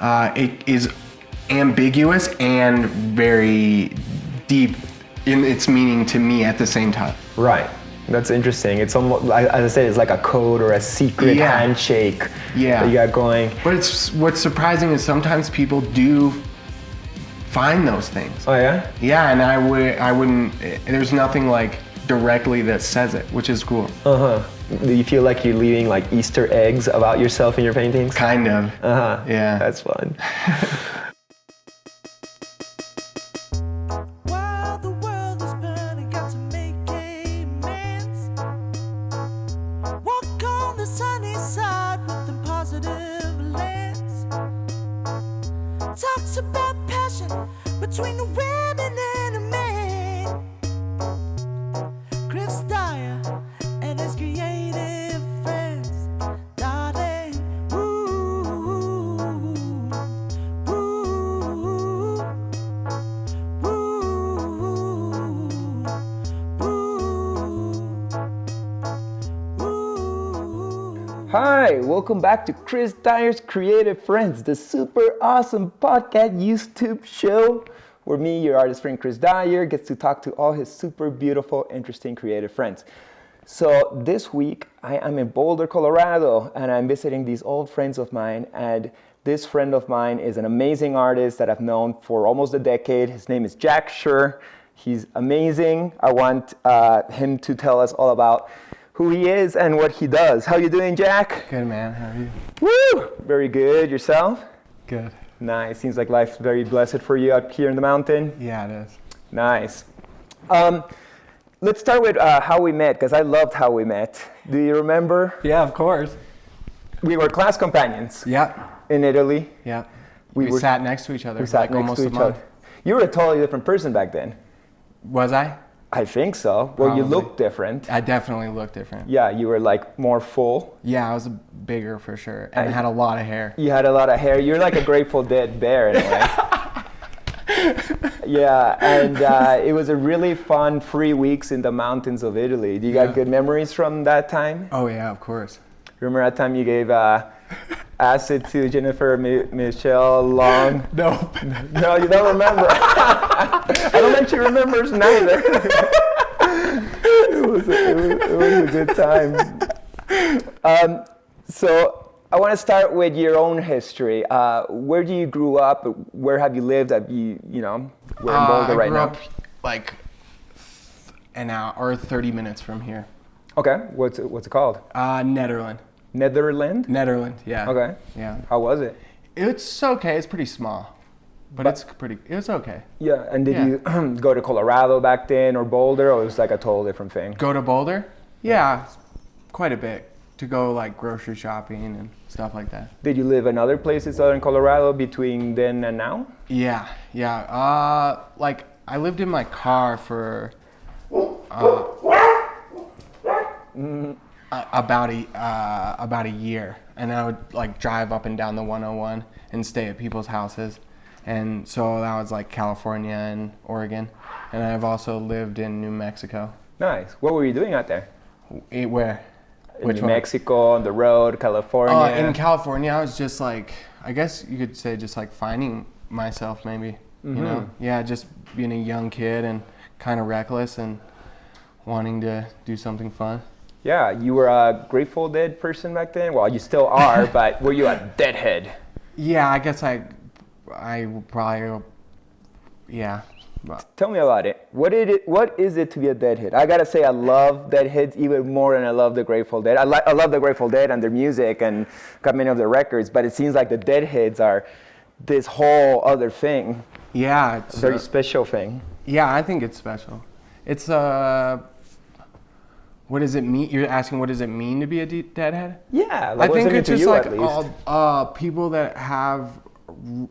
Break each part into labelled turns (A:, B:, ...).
A: it is ambiguous and very deep in its meaning to me at the same time.
B: Right. That's interesting. It's almost, as I said, it's like a code or a secret handshake that you got going.
A: But what's surprising is sometimes people do find those things.
B: Oh yeah?
A: Yeah, and I wouldn't, there's nothing like directly that says it, which is cool.
B: Do you feel like you're leaving like Easter eggs about yourself in your paintings?
A: Kind of. Yeah.
B: That's fun.
C: Talks about passion between the women and a man. Chris Dyer and his creative friends, darling. Ooh, ooh,
B: ooh. Hi, welcome back to Chris Dyer's Creative Friends, the super awesome podcast YouTube show where me, your artist friend Chris Dyer, gets to talk to all his super beautiful, interesting creative friends. So this week I am in Boulder, Colorado, and I'm visiting these old friends of mine. And this friend of mine is an amazing artist that I've known for almost a decade. His name is Jack Shure. He's amazing. I want him to tell us all about who he is and what he does. How you doing, Jack?
A: Good, man. How are you?
B: Woo! Very good. Yourself?
A: Good.
B: Nice. Seems like life's very blessed for you up here in the mountain.
A: Yeah, it is.
B: Nice. Let's start with how we met, because I loved how we met. Do you remember?
A: Yeah, of course.
B: We were class companions.
A: Yep.
B: In Italy.
A: Yeah. We sat next to each other
B: We
A: for
B: sat
A: like
B: next
A: almost
B: to
A: a
B: each
A: month.
B: other. You were a totally different person back then.
A: Was I?
B: I think so. Well, you
A: Probably.
B: looked different.
A: I definitely looked different.
B: Yeah, you were like more full.
A: Yeah, I was bigger for sure, and I had a lot of hair.
B: You had a lot of hair. You're like a Grateful Dead bear in a way. Yeah, and it was a really fun 3 weeks in the mountains of Italy. Do you got good memories from that time?
A: Oh yeah, of course.
B: Remember that time you gave acid to Jennifer Michelle Long?
A: No.
B: No, you don't remember. I don't think she remembers neither. It was a good time. So I want to start with your own history. Where do you grew up? Where have you lived? We're in Boulder right now.
A: I grew up like an hour or 30 minutes from here.
B: Okay, what's it called?
A: Nederland.
B: Netherlands?
A: Nederland, yeah.
B: Okay.
A: Yeah.
B: How was it?
A: It's okay. It's pretty small, but it's okay.
B: Yeah, and did you go to Colorado back then or Boulder, or it was like a total different thing?
A: Go to Boulder? Yeah, quite a bit. To go like grocery shopping and stuff like that.
B: Did you live in other places other than Colorado between then and now?
A: Yeah. Like I lived in my car for about a year, and I would like drive up and down the 101 and stay at people's houses, and so that was like California and Oregon, and I've also lived in New Mexico.
B: Nice. What were you doing out there?
A: Where?
B: In New Mexico, on the road, California?
A: In California, I was just like, I guess you could say just like finding myself maybe, you know? Yeah, just being a young kid and kind of reckless and wanting to do something fun.
B: Yeah, you were a Grateful Dead person back then? Well, you still are, but were you a Deadhead?
A: Yeah, I guess I probably, yeah.
B: Tell me about it. What is it to be a Deadhead? I gotta say, I love Deadheads even more than I love the Grateful Dead. I love the Grateful Dead and their music and got many of their records, but it seems like the Deadheads are this whole other thing.
A: Yeah, it's
B: a very special thing.
A: Yeah, I think it's special. It's what does it mean? You're asking what does it mean to be a Deadhead?
B: Yeah,
A: like, I think it's just like all people that have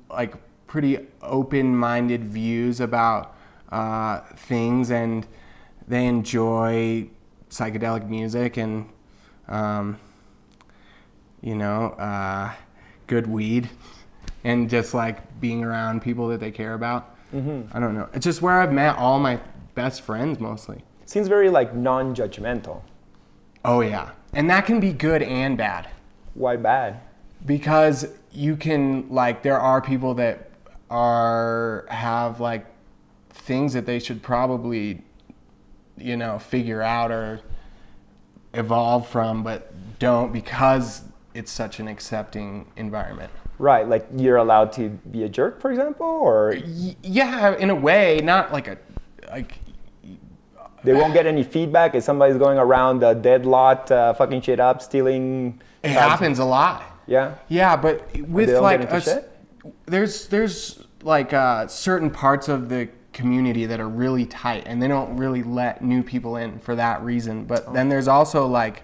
A: like pretty open-minded views about things, and they enjoy psychedelic music and good weed and just like being around people that they care about. I don't know. It's just where I've met all my best friends mostly.
B: Seems very like non-judgmental.
A: Oh yeah, and that can be good and bad.
B: Why bad?
A: Because you can, like, there are people that have like things that they should probably, you know, figure out or evolve from, but don't, because it's such an accepting environment.
B: Right, like you're allowed to be a jerk, for example, or
A: Yeah, in a way, not like
B: they won't get any feedback if somebody's going around the dead lot, fucking shit up, stealing.
A: It happens a lot.
B: Yeah.
A: Yeah, but with
B: They don't
A: like
B: get into shit?
A: there's like certain parts of the community that are really tight, and they don't really let new people in for that reason. But then there's also like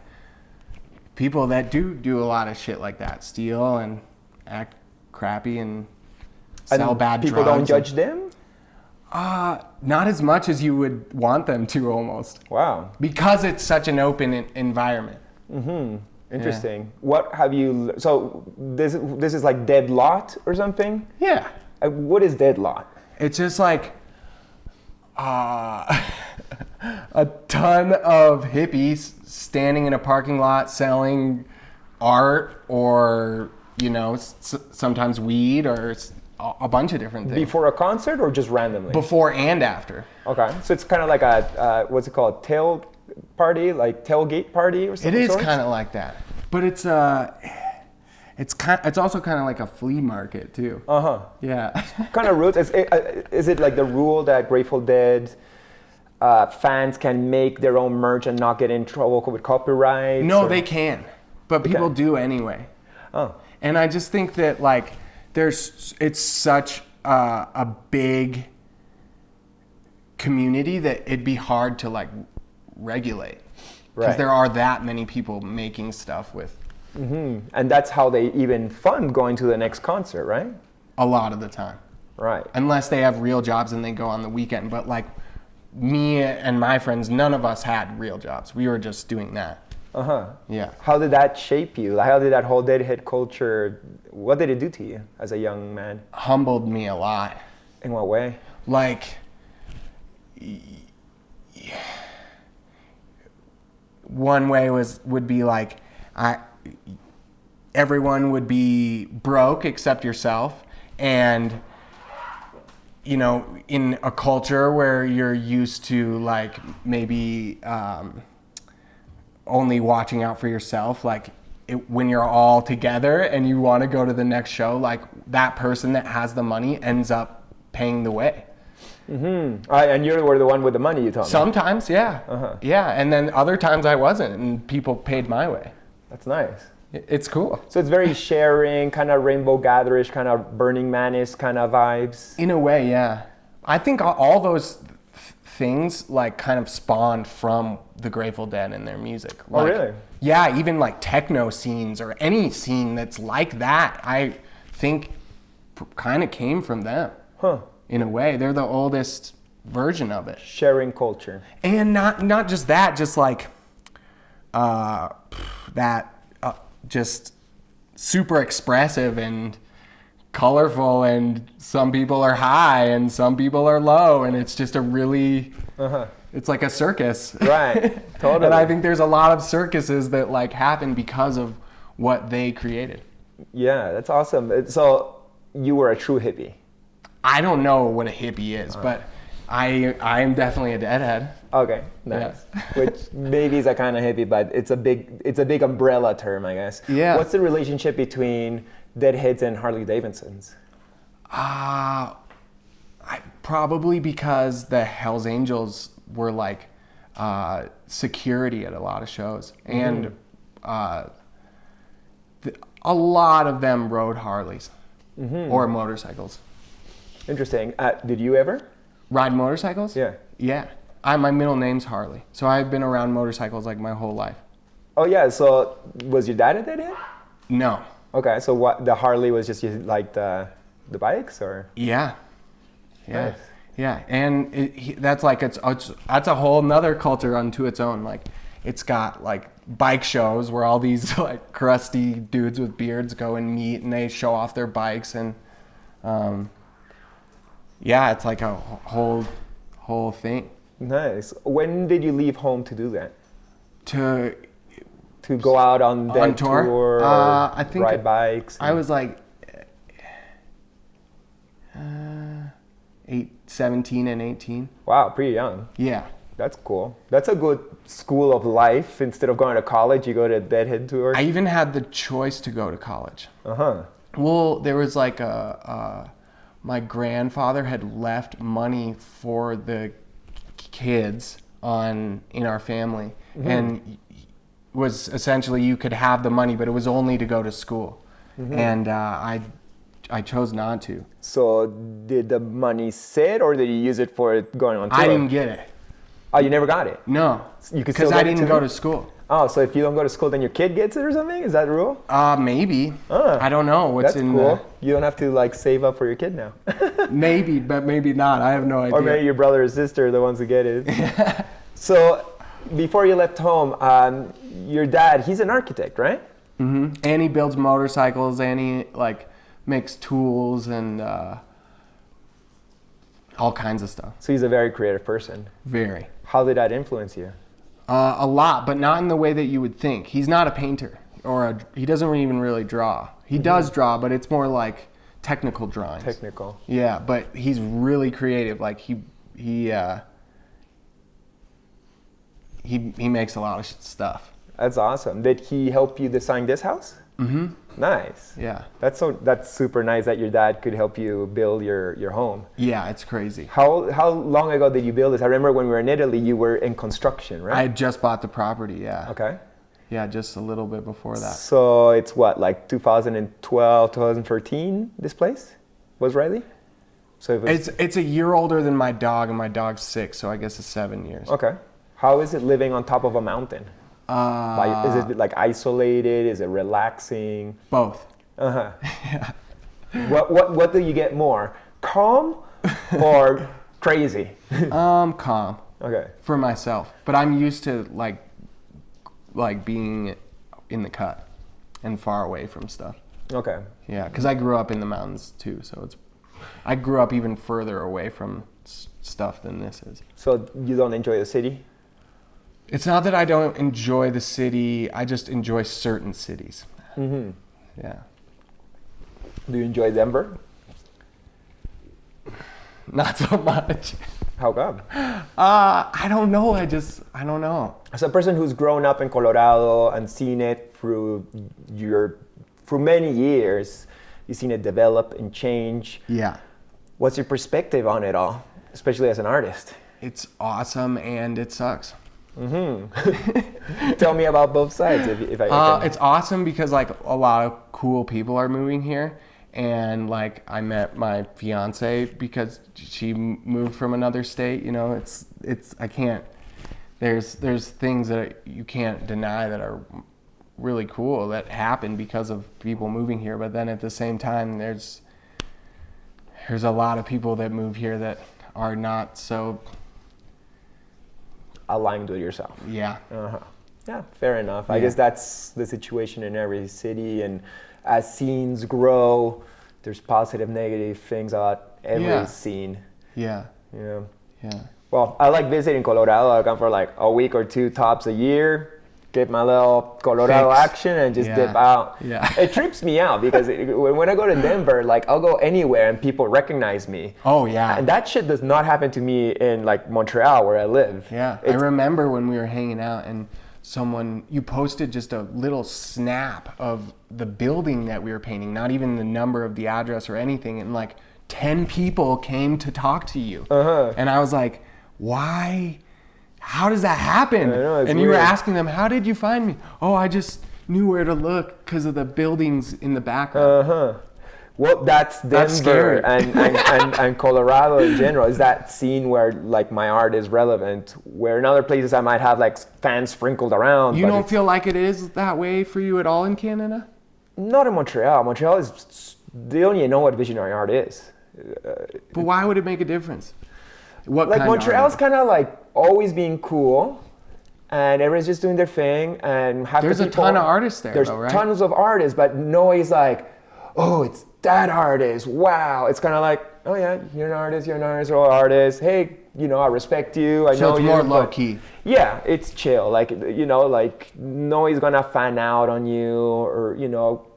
A: people that do a lot of shit like that, steal and act crappy and sell bad
B: people
A: drugs.
B: Don't judge them?
A: Not as much as you would want them to, almost.
B: Wow.
A: Because it's such an open environment.
B: Interesting. Yeah. What have you? So this is like dead lot or something?
A: Yeah.
B: What is dead lot?
A: It's just like a ton of hippies standing in a parking lot selling art, or you know, sometimes weed, or a bunch of different things.
B: Before a concert or just randomly?
A: Before and after.
B: Okay, so it's kind of like a what's it called, tailgate party or something?
A: It is kind of like that, but it's also kind of like a flea market too. Yeah.
B: Kind of roots. Is it like the rule that Grateful Dead fans can make their own merch and not get in trouble with copyright?
A: No, they can, but people do anyway.
B: Oh.
A: And I just think that like it's such a big community that it'd be hard to like regulate, because there are that many people making stuff with.
B: And that's how they even fund going to the next concert, right?
A: A lot of the time.
B: Right.
A: Unless they have real jobs and they go on the weekend. But like me and my friends, none of us had real jobs. We were just doing that. Yeah.
B: How did that shape you? How did that whole Deadhead culture, what did it do to you as a young man?
A: Humbled me a lot.
B: In what way?
A: Like, one way would be like, everyone would be broke except yourself, and you know, in a culture where you're used to like maybe only watching out for yourself, like when you're all together and you want to go to the next show, like that person that has the money ends up paying the way.
B: And you were the one with the money, you told me.
A: Sometimes, yeah. Yeah, and then other times I wasn't, and people paid my way.
B: That's nice.
A: It's cool.
B: So it's very sharing, kind of Rainbow Gatherish, kind of Burning Man-ish kind of vibes.
A: In a way, yeah. I think all those things like kind of spawned from the Grateful Dead and their music. Like,
B: oh, really?
A: Yeah, even like techno scenes or any scene that's like that, I think kind of came from them. In a way, they're the oldest version of it.
B: Sharing culture.
A: And not just that, just like just super expressive and colorful, and some people are high and some people are low, and it's just a really it's like a circus.
B: Right. Totally.
A: And I think there's a lot of circuses that like happen because of what they created.
B: Yeah, that's awesome. So you were a true hippie.
A: I don't know what a hippie is, but I'm definitely a Deadhead.
B: Okay, nice. Yeah. Which maybe is a kind of hippie, but it's a big umbrella term, I guess.
A: Yeah.
B: What's the relationship between Deadheads and Harley Davidsons?
A: Probably because the Hells Angels were like security at a lot of shows, and a lot of them rode Harleys or motorcycles.
B: Interesting. Did you ever
A: ride motorcycles?
B: Yeah.
A: Yeah. My middle name's Harley, so I've been around motorcycles like my whole life.
B: Oh yeah. So was your dad a Deadhead?
A: No.
B: Okay. So what, the Harley was just like the bikes, or?
A: Yeah. Yeah.
B: Nice.
A: Yeah. And that's like that's a whole nother culture unto its own. Like it's got like bike shows where all these like crusty dudes with beards go and meet and they show off their bikes, and yeah, it's like a whole thing.
B: Nice. When did you leave home to do that?
A: To
B: to go out on that tour?
A: I think
B: ride bikes?
A: I was like 17 and 18.
B: Wow, pretty young.
A: Yeah.
B: That's cool. That's a good school of life. Instead of going to college, you go to Deadhead tour.
A: I even had the choice to go to college.
B: Uh-huh.
A: Well, there was like my grandfather had left money for the kids in our family, and was essentially you could have the money, but it was only to go to school, and I chose not to.
B: So did the money sit, or did you use it for going on tour?
A: I didn't get it.
B: Oh, you never got it?
A: No, because I didn't go to school.
B: Oh, so if you don't go to school, then your kid gets it or something? Is that the rule?
A: Maybe. I don't know what's
B: That's cool. You don't have to like save up for your kid now.
A: Maybe, but maybe not. I have no idea.
B: Or maybe your brother or sister are the ones who get it. So before you left home, your dad, he's an architect, right?
A: Mm-hmm. And he builds motorcycles, and he like makes tools and all kinds of stuff.
B: So he's a very creative person.
A: Very.
B: How did that influence you?
A: A lot, but not in the way that you would think. He's not a painter, he doesn't even really draw. He does draw, but it's more like technical drawings.
B: Technical.
A: Yeah, but he's really creative. Like he makes a lot of stuff.
B: That's awesome. Did he help you design this house?
A: Mm-hmm.
B: Nice.
A: Yeah.
B: That's super nice that your dad could help you build your home.
A: Yeah, it's crazy.
B: How long ago did you build this? I remember when we were in Italy, you were in construction, right?
A: I had just bought the property, yeah.
B: Okay.
A: Yeah, just a little bit before that.
B: So it's what, like 2012, 2013, this place was ready? So
A: it's a year older than my dog, and my dog's 6, so I guess it's 7 years.
B: Okay. How is it living on top of a mountain? Is it like isolated? Is it relaxing?
A: Both.
B: Uh-huh.
A: Yeah.
B: What do you get more? Calm or crazy?
A: Calm.
B: Okay.
A: For myself. But I'm used to like being in the cut and far away from stuff.
B: Okay.
A: Yeah, because I grew up in the mountains too, so I grew up even further away from stuff than this is.
B: So you don't enjoy the city?
A: It's not that I don't enjoy the city, I just enjoy certain cities.
B: Mm-hmm.
A: Yeah.
B: Do you enjoy Denver?
A: Not so much.
B: How come?
A: I don't know, I don't know.
B: As a person who's grown up in Colorado and seen it through many years, you've seen it develop and change.
A: Yeah.
B: What's your perspective on it all, especially as an artist?
A: It's awesome and it sucks.
B: Mm-hmm. Tell me about both sides, if I can.
A: It's awesome because like a lot of cool people are moving here, and like I met my fiance because she moved from another state. You know, it's I can't. There's things that you can't deny that are really cool that happen because of people moving here. But then at the same time, there's a lot of people that move here that are not so
B: aligned with yourself.
A: Yeah.
B: Uh-huh. Yeah, fair enough. I
A: Yeah.
B: guess that's the situation in every city, and as scenes grow, there's positive, negative things about every scene.
A: Yeah.
B: Yeah.
A: Yeah.
B: Well, I like visiting Colorado. I come for like a week or two tops a year, get my little Colorado
A: Fix.
B: action and just dip out.
A: Yeah.
B: It trips me out because when I go to Denver, like I'll go anywhere and people recognize me.
A: Oh yeah.
B: And that shit does not happen to me in like Montreal where I live.
A: Yeah. I remember when we were hanging out and you posted just a little snap of the building that we were painting, not even the number of the address or anything, and like 10 people came to talk to you.
B: Uh-huh.
A: And I was like, why? How does that happen?
B: I know, it's
A: and you were
B: weird.
A: asking them, how did you find me? Oh, I just knew where to look because of the buildings in the background.
B: Uh-huh. Well, that's Denver
A: scary.
B: and Colorado in general. Is that scene where like my art is relevant, where in other places I might have like fans sprinkled around.
A: You don't feel like it is that way for you at all in Canada?
B: Not in Montreal. Montreal is, they don't even know what visionary art is.
A: But why would it make a difference? What
B: Like
A: kind of
B: Montreal's
A: art?
B: kind of like always being cool, and everyone's just doing their thing, and half
A: There's
B: the
A: a
B: people,
A: ton of artists there,
B: there's
A: though, right?
B: tons of artists, but nobody's like, oh, that artist, wow. It's kind of like, oh yeah, you're an artist, or an artist. Hey, you know, I respect you. I know
A: So it's more low key.
B: Yeah, it's chill. Like, you know, like nobody's gonna fan out on you, or, you know,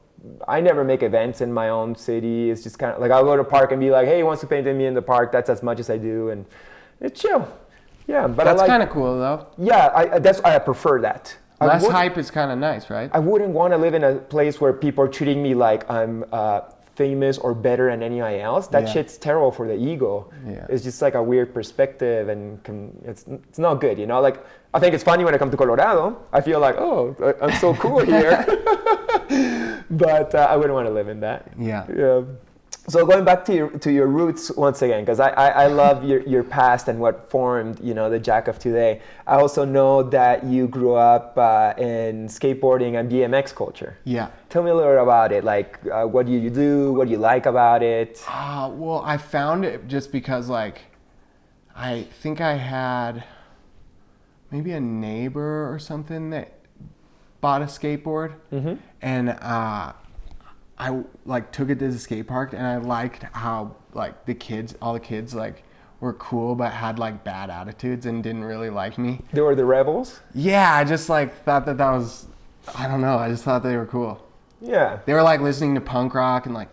B: I never make events in my own city. It's just kind of like I'll go to a park and be like, hey, who wants to paint me in the park? That's as much as I do, and it's chill. Yeah, but
A: That's
B: I like,
A: kind of cool though.
B: Yeah, I prefer that.
A: Less hype is kind of nice, right?
B: I wouldn't want to live in a place where people are treating me like I'm famous or better than anybody else. That shit's terrible for the ego.
A: Yeah.
B: It's just like a weird perspective, and it's not good, you know? Like, I think it's funny when I come to Colorado. I feel like, oh, I'm so cool here. But I wouldn't want to live in that.
A: Yeah.
B: So going back to your roots once again, because I love your past and what formed, you know, the Jack of today. I also know that you grew up in skateboarding and BMX culture.
A: Yeah.
B: Tell me a little bit about it. Like, what do you do? What do you like about it?
A: Well, I found it just because, like, I think I had maybe a neighbor or something that bought a skateboard, and I like took it to the skate park, and I liked how like all the kids like were cool but had like bad attitudes and didn't really like me.
B: They were the rebels?
A: Yeah, I just like thought that was, I don't know, I just thought they were cool.
B: Yeah.
A: They were like listening to punk rock and like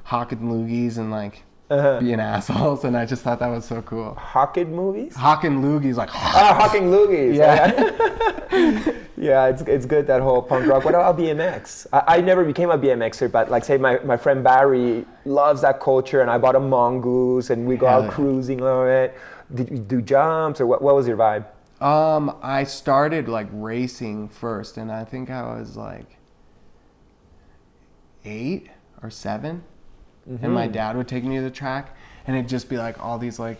A: hawking loogies and like being assholes, and I just thought that was so cool.
B: Hawking movies?
A: Hawking loogies, like
B: hawking loogies.
A: Yeah.
B: Yeah, it's good, that whole punk rock. What about BMX? I never became a BMXer, but like say my friend Barry loves that culture, and I bought a mongoose and we go out cruising on it. Did you do jumps, or what was your vibe?
A: I started like racing first, and I think I was like 8 or 7, and my dad would take me to the track, and it'd just be like all these like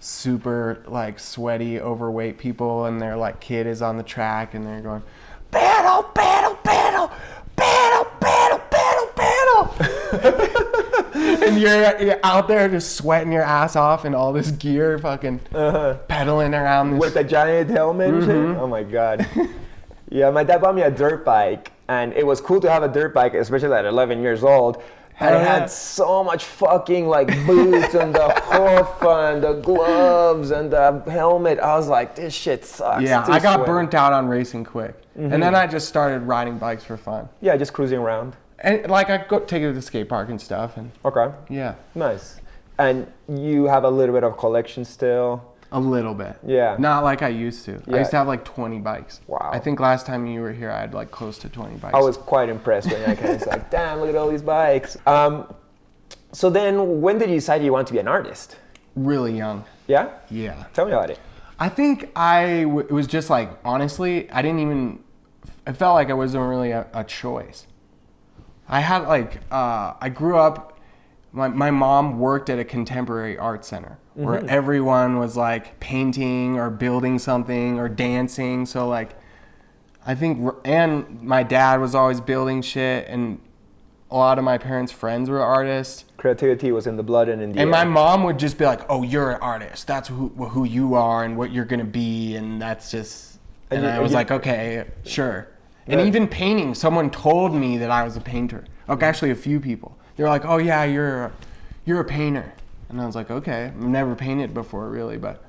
A: super like sweaty overweight people, and their like kid is on the track and they're going battle battle battle battle battle battle battle and you're out there just sweating your ass off in all this gear, fucking pedaling around this
B: with a giant helmet and shit. Oh my god. Yeah, my dad bought me a dirt bike, and it was cool to have a dirt bike, especially at 11 years old. And it had so much fucking like boots and the hoof and the gloves and the helmet. I was like, this shit sucks.
A: Yeah, I got burnt out on racing quick. And then I just started riding bikes for fun.
B: Yeah, just cruising around.
A: And like I'd go take it to the skate park and stuff. And
B: okay.
A: Yeah.
B: Nice. And you have a little bit of collection still?
A: A little bit.
B: Yeah.
A: Not like I used to.
B: Yeah.
A: I used to have like 20 bikes.
B: Wow.
A: I think last time you were here, I had like close to 20 bikes.
B: I was quite impressed when I came. It's like, damn, look at all these bikes. So then when did you decide you want to be an artist?
A: Really young.
B: Yeah?
A: Yeah.
B: Tell me about it.
A: I think it was just like, honestly, it felt like it wasn't really a choice. I had like, I grew up, my mom worked at a contemporary art center where everyone was like painting or building something or dancing. So like, I think, and my dad was always building shit, and a lot of my parents' friends were artists.
B: Creativity was in the blood and in the air.
A: And my mom would just be like, oh, you're an artist. That's who you are and what you're going to be. And that's just, and I was like, okay, sure. And even painting, someone told me that I was a painter. Like actually a few people. They were like, oh yeah, you're a painter. And I was like, okay, I've never painted before really, but.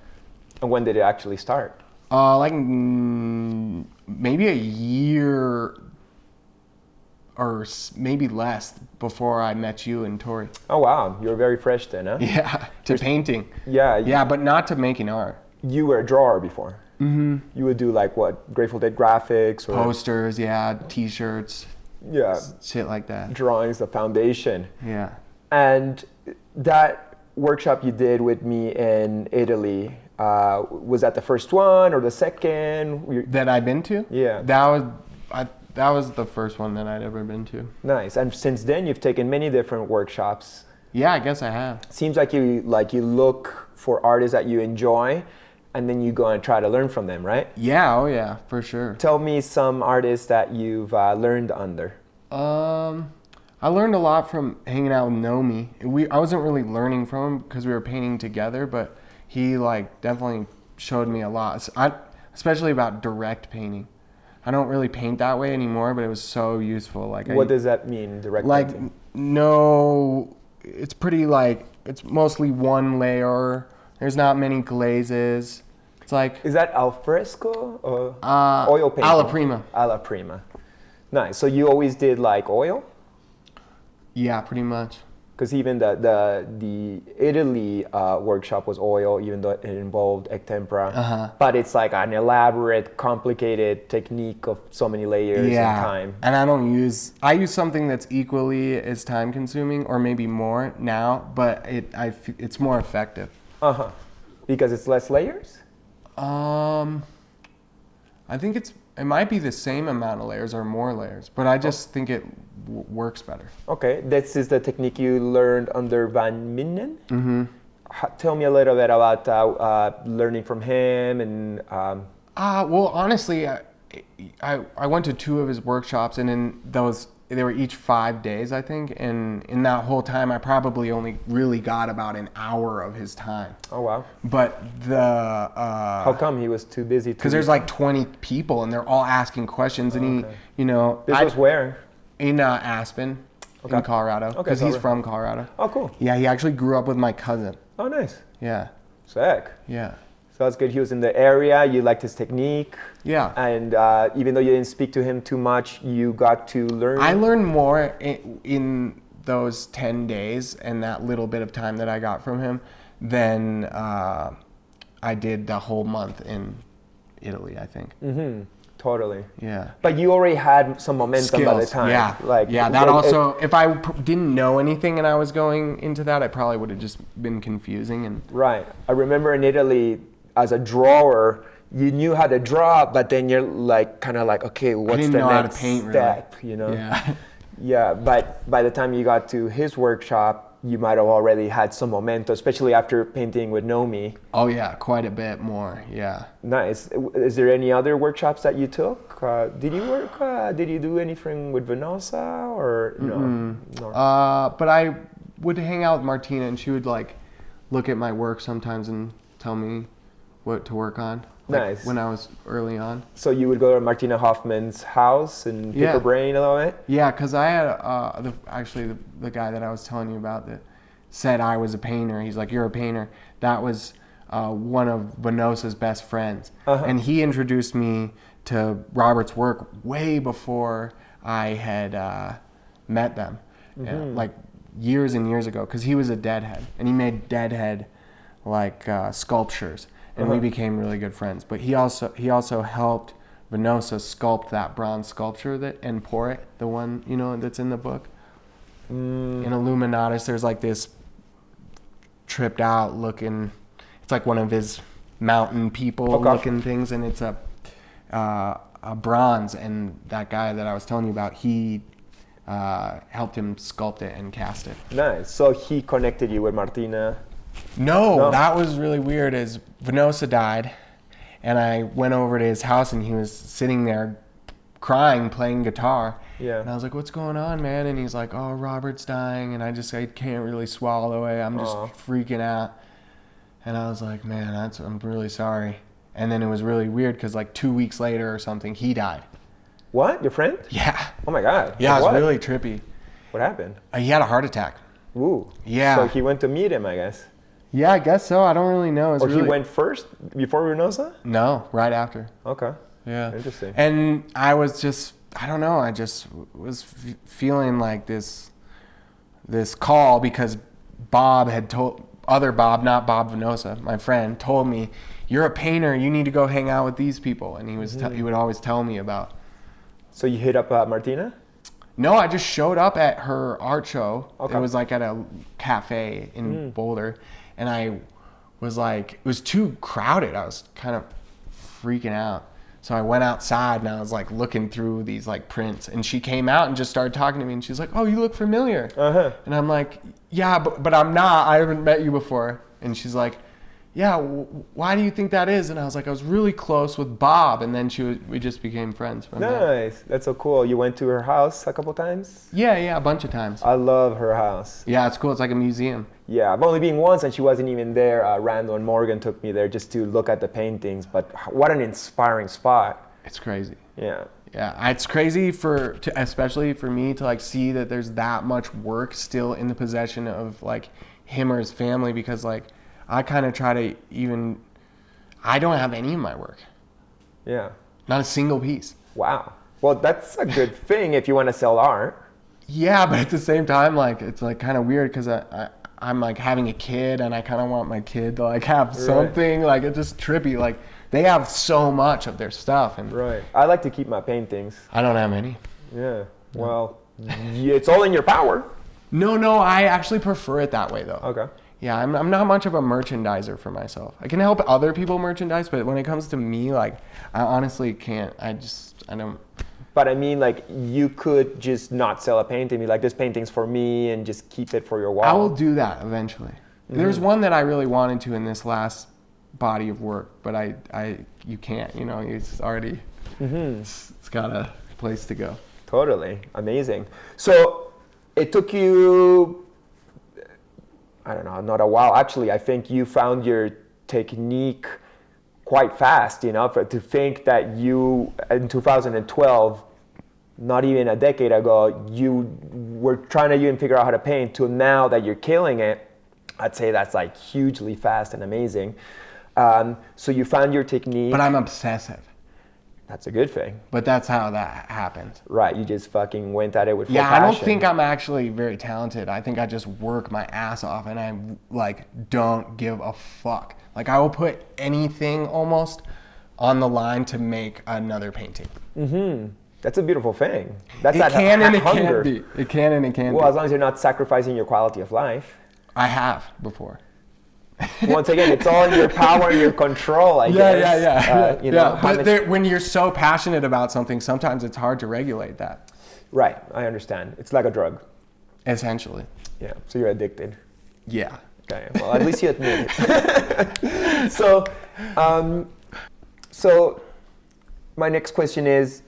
B: And when did it actually start?
A: Like maybe a year or maybe less before I met you and Tori.
B: Oh wow, you were very fresh then, huh?
A: Yeah, to painting.
B: Yeah.
A: Yeah, but not to making art.
B: You were a drawer before. Mm-hmm. You would do like what, Grateful Dead graphics or
A: posters, yeah, T-shirts,
B: yeah,
A: shit like that.
B: Drawings, the foundation.
A: Yeah.
B: And that workshop you did with me in Italy, was that the first one or the second?
A: That I've been to?
B: Yeah.
A: That was the first one that I'd ever been to.
B: Nice. And since then, you've taken many different workshops.
A: Yeah, I guess I have.
B: Seems like you look for artists that you enjoy, and then you go and try to learn from them, right?
A: Yeah, oh yeah, for sure.
B: Tell me some artists that you've learned under.
A: I learned a lot from hanging out with Nomi. I wasn't really learning from him because we were painting together, but he like definitely showed me a lot, especially about direct painting. I don't really paint that way anymore, but it was so useful. Like,
B: What does that mean, direct
A: like
B: painting?
A: no, it's pretty like it's mostly one layer. There's not many glazes. It's like
B: Is that al fresco or oil painting?
A: alla prima.
B: Alla prima. Nice. So you always did like oil?
A: Yeah, pretty much.
B: Because even the Italy workshop was oil, even though it involved egg tempera. But it's like an elaborate, complicated technique of so many layers and time.
A: And I use something that's equally as time consuming or maybe more now, but it's more effective.
B: Because it's less layers?
A: I think it might be the same amount of layers or more layers, but I just think it works better.
B: Okay, this is the technique you learned under Van Minnen. Tell me a little bit about learning from him and.
A: Well, honestly, I went to 2 of his workshops, and in those they were each 5 days, I think. And in that whole time, I probably only really got about an hour of his time.
B: Oh wow!
A: But
B: how come he was too busy?
A: Because there's like 20 people, and they're all asking questions, and he,
B: This was where?
A: In Aspen, in Colorado, because he's from Colorado.
B: Oh, cool.
A: Yeah, he actually grew up with my cousin.
B: Oh, nice.
A: Yeah.
B: Sick.
A: Yeah.
B: So that's good. He was in the area. You liked his technique.
A: Yeah.
B: And even though you didn't speak to him too much, you got to learn.
A: I learned more in those 10 days and that little bit of time that I got from him than I did the whole month in Italy, I think.
B: Totally.
A: Yeah.
B: But you already had some momentum by the time.
A: Yeah. That also, if I didn't know anything and I was going into that, I probably would have just been confusing. And
B: Right. I remember in Italy, as a drawer, you knew how to draw, but then you're like, kind of like, okay, what's the next step?
A: Really.
B: You know?
A: Yeah.
B: Yeah. But by the time you got to his workshop, you might have already had some momentum, especially after painting with Nomi.
A: Oh yeah, quite a bit more. Yeah.
B: Nice. Is there any other workshops that you took? Did you work? Did you do anything with Venosa or no? No.
A: But I would hang out with Martina, and she would like look at my work sometimes and tell me what to work on. Like,
B: nice.
A: When I was early on.
B: So you would go to Martina Hoffman's house and pick her brain a little bit?
A: Yeah, because I had the guy that I was telling you about that said I was a painter. He's like, you're a painter. That was one of Venosa's best friends. And he introduced me to Robert's work way before I had met them. Like years and years ago, because he was a Deadhead. And he made Deadhead like sculptures. And we became really good friends. But he also helped Venosa sculpt that bronze sculpture and pour it, the one that's in the book. In Illuminatus, there's like this tripped out looking. It's like one of his mountain people looking things, and it's a bronze. And that guy that I was telling you about, he helped him sculpt it and cast it.
B: Nice. So he connected you with Martina.
A: No, that was really weird. As Venosa died, and I went over to his house, and he was sitting there crying, playing guitar.
B: Yeah.
A: And I was like, "What's going on, man?" And he's like, "Oh, Robert's dying," and I can't really swallow it. I'm just freaking out. And I was like, "Man, I'm really sorry." And then it was really weird because like 2 weeks later or something, he died.
B: What? Your friend?
A: Yeah.
B: Oh my God.
A: Yeah, it was really trippy.
B: What happened?
A: He had a heart attack.
B: Ooh.
A: Yeah.
B: So he went to meet him, I guess.
A: Yeah, I guess so. I don't really know.
B: He went first before Venosa?
A: No, right after.
B: Okay.
A: Yeah.
B: Interesting.
A: And I was just, I don't know, I just was feeling like this call because Bob had told, other Bob, not Bob Venosa, my friend, told me, "You're a painter, you need to go hang out with these people." And he would always tell me about.
B: So you hit up Martina?
A: No, I just showed up at her art show.
B: Okay.
A: It was like at a cafe in Boulder. And I was like, it was too crowded. I was kind of freaking out. So I went outside and I was like looking through these like prints. And she came out and just started talking to me. And she's like, "Oh, you look familiar." And I'm like, "Yeah, but I'm not. I haven't met you before." And she's like, "Yeah, why do you think that is?" And I was like, "I was really close with Bob." And then we just became friends from that.
B: Nice. That's so cool. You went to her house a couple times?
A: Yeah, a bunch of times.
B: I love her house.
A: Yeah, it's cool. It's like a museum.
B: Yeah, I've only been once and she wasn't even there. Randall and Morgan took me there just to look at the paintings. But what an inspiring spot.
A: It's crazy.
B: Yeah.
A: Yeah, it's crazy especially for me to like see that there's that much work still in the possession of like him or his family, because like I kind of try to I don't have any of my work.
B: Yeah.
A: Not a single piece.
B: Wow. Well, that's a good thing if you want to sell art.
A: Yeah, but at the same time, like it's like kind of weird because I'm like having a kid and I kind of want my kid to like have something. Like it's just trippy. Like they have so much of their stuff, and
B: right. I like to keep my paintings.
A: I don't have any.
B: Yeah. Well, it's all in your power.
A: No, I actually prefer it that way though.
B: Okay.
A: Yeah, I'm not much of a merchandiser for myself. I can help other people merchandise, but when it comes to me, like I honestly can't. I don't.
B: But I mean, like, you could just not sell a painting, be like, this painting's for me, and just keep it for your wall.
A: I will do that eventually. Mm-hmm. There's one that I really wanted to in this last body of work, but you can't, you know, it's already, it's got a place to go.
B: Totally. Amazing. So it took you, I don't know, not a while. Actually, I think you found your technique quite fast, you know, to think that you, in 2012, not even a decade ago, you were trying to even figure out how to paint, to now that you're killing it. I'd say that's like hugely fast and amazing. So you found your technique.
A: But I'm obsessive.
B: That's a good thing.
A: But that's how that happened.
B: Right, you just fucking went at it with full passion.
A: Yeah, I don't think I'm actually very talented. I think I just work my ass off and I like don't give a fuck. Like I will put anything almost on the line to make another painting. Mm-hmm.
B: That's a beautiful thing. That's
A: it can and it can't be. It can and it can't be.
B: Well, as long as you're not sacrificing your quality of life.
A: I have before.
B: Once again, it's all in your power and your control, I guess.
A: Yeah.
B: You know,
A: but when you're so passionate about something, sometimes it's hard to regulate that.
B: Right, I understand. It's like a drug.
A: Essentially.
B: Yeah, so you're addicted.
A: Yeah.
B: Okay, well, at least you admit it. So my next question is,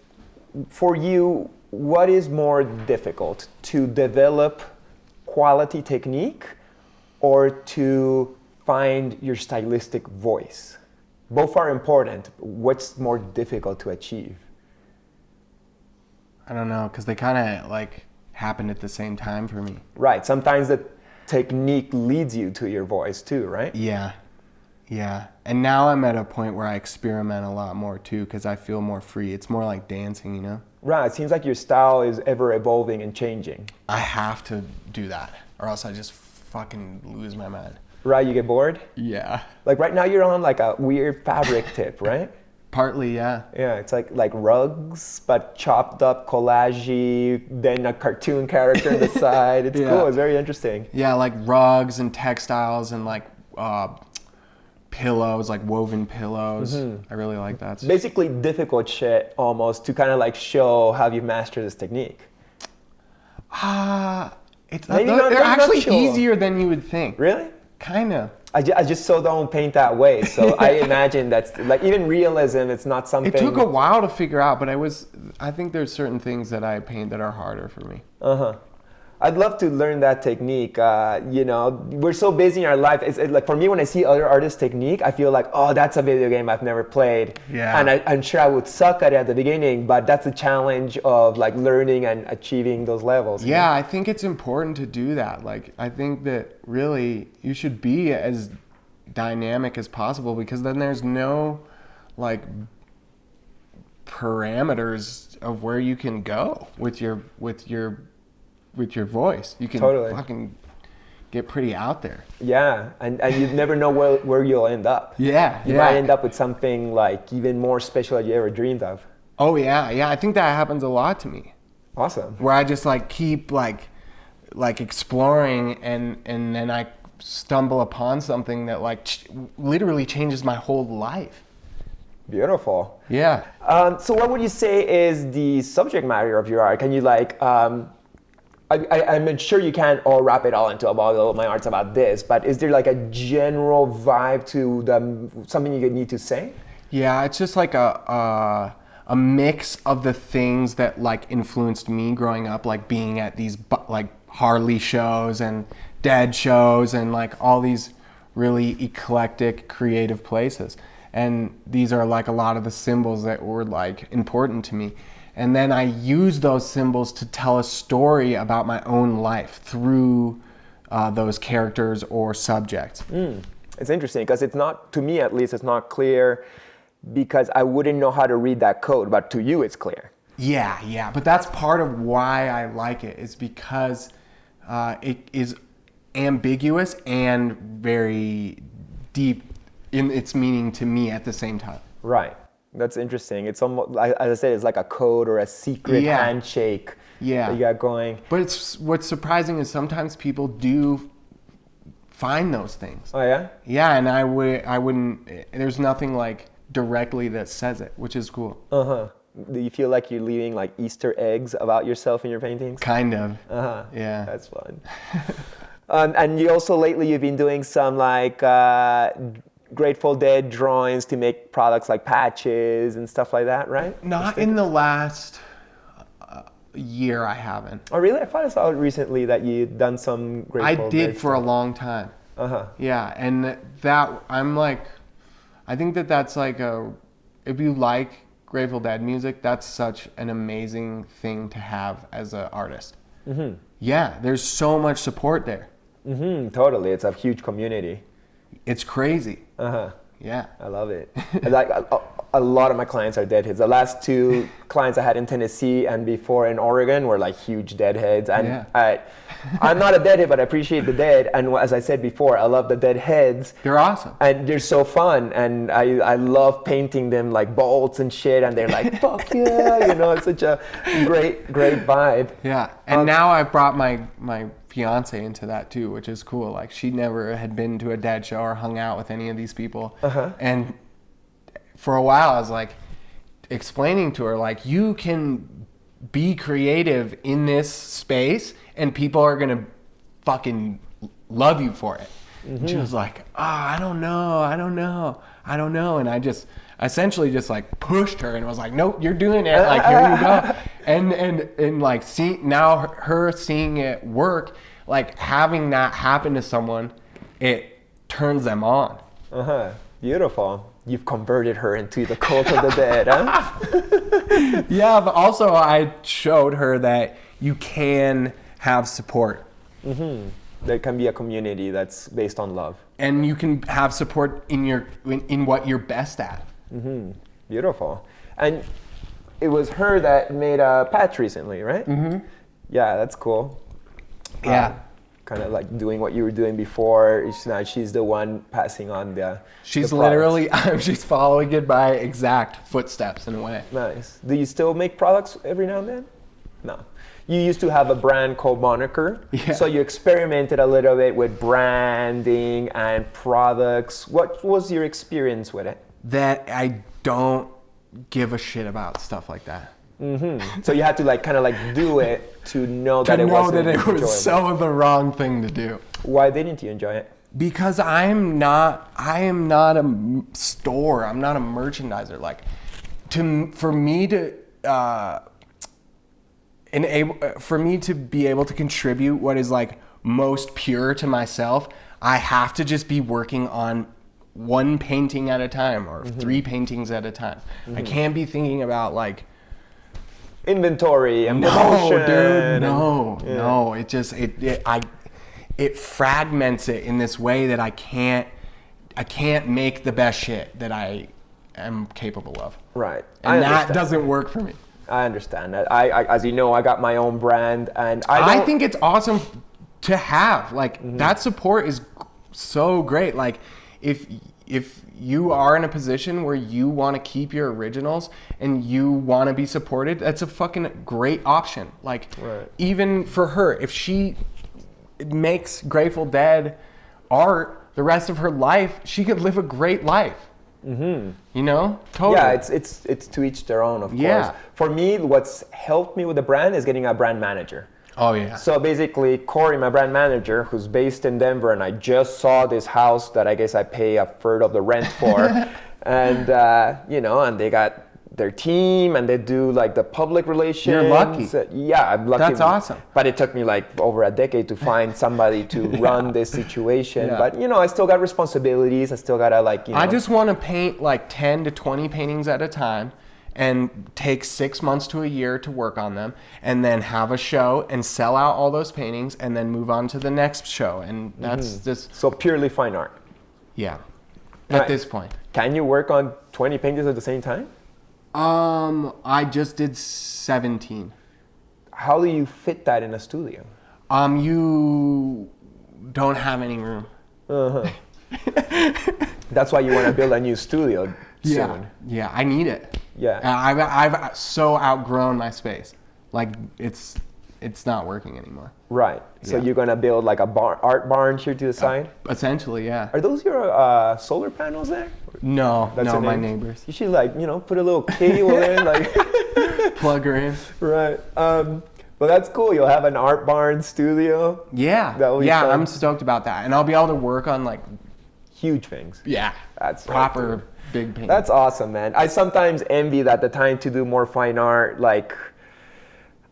B: for you, what is more difficult, to develop quality technique or to find your stylistic voice? Both are important. What's more difficult to achieve?
A: I don't know, because they kind of like happened at the same time for me.
B: Right, sometimes the technique leads you to your voice too, right?
A: Yeah. And now I'm at a point where I experiment a lot more too, because I feel more free. It's more like dancing, you know?
B: Right, it seems like your style is ever evolving and changing.
A: I have to do that, or else I just fucking lose my mind.
B: Right, you get bored?
A: Yeah.
B: Like right now you're on like a weird fabric tip, right?
A: Partly, yeah.
B: Yeah, it's like rugs, but chopped up, collagey, then a cartoon character on the side. It's cool, it's very interesting.
A: Yeah, like rugs and textiles and like pillows, like woven pillows. Mm-hmm. I really like that.
B: Basically difficult shit almost to kind of like show how you've mastered this technique.
A: They're actually easier than you would think.
B: Really?
A: Kind of.
B: I just so don't paint that way. So I imagine that's like even realism, it's not something.
A: It took a while to figure out, but I think there's certain things that I paint that are harder for me.
B: I'd love to learn that technique. You know, we're so busy in our life. It's like for me, when I see other artists' technique, I feel like, oh, that's a video game I've never played.
A: Yeah.
B: And I'm sure I would suck at it at the beginning, but that's the challenge of like learning and achieving those levels.
A: Yeah, I think it's important to do that. Like, I think that really you should be as dynamic as possible, because then there's no like parameters of where you can go with your voice. You can fucking get pretty out there. Yeah,
B: and you never know where you'll end up. You might end up with something like even more special than you ever dreamed of.
A: Oh yeah, I think that happens a lot to me.
B: Awesome.
A: Where I just like keep like exploring and then I stumble upon something that like literally changes my whole life.
B: Beautiful.
A: Yeah.
B: So what would you say is the subject matter of your art? Can you like I'm sure you can't all wrap it all into about my art's about this, but is there like a general vibe to something you need to say?
A: Yeah, it's just like a mix of the things that like influenced me growing up, like being at these like Harley shows and Dead shows and like all these really eclectic creative places. And these are like a lot of the symbols that were like important to me. And then I use those symbols to tell a story about my own life through those characters or subjects.
B: It's interesting because it's not, to me at least, it's not clear because I wouldn't know how to read that code, but to you it's clear.
A: Yeah. But that's part of why I like it, is because it is ambiguous and very deep in its meaning to me at the same time.
B: Right. That's interesting. It's almost, as I said, it's like a code or a secret handshake that you got going.
A: But what's surprising is sometimes people do find those things.
B: Oh yeah?
A: Yeah, and I wouldn't, there's nothing like directly that says it, which is cool.
B: Do you feel like you're leaving like Easter eggs about yourself in your paintings?
A: Kind of. Yeah.
B: That's fun. And you also lately you've been doing some like Grateful Dead drawings to make products like patches and stuff like that, right?
A: Not in the last year, I haven't.
B: Oh really? I thought I saw recently that you'd done some Grateful Dead.
A: I did for a long time. Yeah, and that I'm like, I think that's like if you like Grateful Dead music, that's such an amazing thing to have as an artist. Yeah, there's so much support there.
B: Totally, it's a huge community.
A: It's crazy. Yeah.
B: I love it. Like a lot of my clients are Deadheads. The last two clients I had in Tennessee and before in Oregon were like huge Deadheads. And I'm not a Deadhead, but I appreciate the Dead. And as I said before, I love the Deadheads.
A: They're awesome.
B: And they're so fun. And I love painting them like bolts and shit. And they're like, fuck yeah. You know, it's such a great vibe.
A: Yeah. And now I've brought my fiance into that too, which is cool. Like she never had been to a Dead show or hung out with any of these people. And for a while I was like explaining to her, like, you can be creative in this space and people are gonna fucking love you for it. And she was like, I don't know. And I just essentially just like pushed her and was like, nope, you're doing it. Like, here you go. And like her seeing it work, like having that happen to someone, it turns them on.
B: Beautiful. You've converted her into the cult of the Dead, huh?
A: Yeah, but also I showed her that you can have support.
B: There can be a community that's based on love.
A: And you can have support in what you're best at.
B: Beautiful. And it was her that made a patch recently, right? Yeah, that's cool.
A: Yeah.
B: Kind of like doing what you were doing before. Now she's the one passing on the
A: She's
B: the
A: literally, she's following in my exact footsteps in a way.
B: Nice. Do you still make products every now and then? No. You used to have a brand called Moniker.
A: Yeah.
B: So you experimented a little bit with branding and products. What was your experience with it?
A: That I don't give a shit about stuff like that.
B: So you had to like kind of like do it to know that it
A: was so the wrong thing to do.
B: Why didn't you enjoy it?
A: Because I am not a store. I'm not a merchandiser. Like, for me to be able to contribute what is like most pure to myself, I have to just be working on one painting at a time or 3 paintings at a time. I can't be thinking about like
B: inventory and promotion.
A: No. It fragments it in this way that I can't make the best shit that I am capable of.
B: Right.
A: And that doesn't work for me.
B: I understand that. I as you know, I got my own brand, and
A: I think it's awesome to have. Like, that support is so great. Like, if you are in a position where you want to keep your originals and you want to be supported, that's a fucking great option. Like, even for her, if she makes Grateful Dead art the rest of her life, she could live a great life. You know? Totally.
B: Yeah, it's to each their own, of course. For me, what's helped me with the brand is getting a brand manager.
A: Oh, yeah.
B: So basically, Corey, my brand manager, who's based in Denver, and I just saw this house that I guess I pay a third of the rent for. And, and they got their team and they do like the public relations.
A: You're lucky.
B: Yeah, I'm lucky.
A: That's awesome.
B: But it took me like over a decade to find somebody to run this situation.
A: Yeah.
B: But I still got responsibilities. I still gotta
A: I just want to paint like 10 to 20 paintings at a time and take 6 months to a year to work on them, and then have a show and sell out all those paintings and then move on to the next show. And that's just,
B: So purely fine art.
A: yeah,
B: Right.
A: at this point.
B: Can you work on 20 paintings at the same time?
A: I just did 17.
B: How do you fit that in a studio?
A: You don't have any room.
B: That's why you want to build a new studio soon.
A: Yeah, I need it.
B: Yeah.
A: I've so outgrown my space. Like it's not working anymore.
B: Right. So
A: Yeah.
B: you're gonna build like a art barn here to the side.
A: Essentially, yeah.
B: Are those your solar panels there?
A: No,
B: That's
A: no,
B: your
A: my
B: name?
A: neighbors.
B: You should like put a little cable in like.
A: Plug her in.
B: Right. Well, that's cool. You'll have an art barn studio.
A: Yeah,
B: That'll be
A: yeah,
B: fun.
A: I'm stoked about that, and I'll be able to work on like
B: Huge things. That's
A: proper big paintings.
B: That's awesome, man. I sometimes envy that the time to do more fine art, like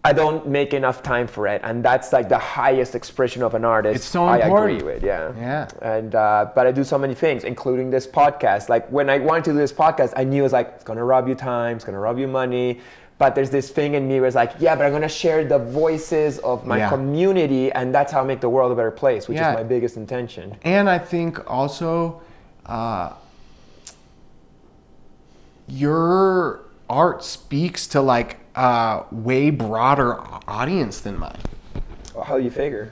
B: I don't make enough time for it, and that's like the highest expression of an artist.
A: It's so
B: I
A: important.
B: agree with, yeah.
A: Yeah.
B: And but I do so many things, including this podcast. Like when I wanted to do this podcast, I knew it was like it's gonna rob you time, it's gonna rob you money. But there's this thing in me where it's like, yeah, but I'm gonna share the voices of my community, and that's how I make the world a better place, which is my biggest intention.
A: And I think also, your art speaks to like a way broader audience than mine.
B: Well, how do you figure?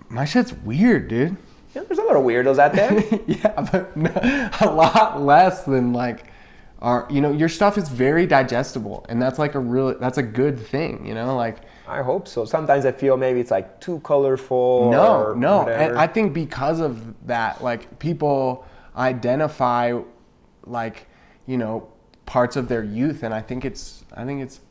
A: My shit's weird, dude.
B: Yeah, there's a lot of weirdos out there.
A: Yeah, but a lot less than like your stuff is very digestible, and that's like that's a good thing, like.
B: I hope so. Sometimes I feel maybe it's like too colorful.
A: No,
B: whatever.
A: and I think because of that, like people identify like parts of their youth, and I think it's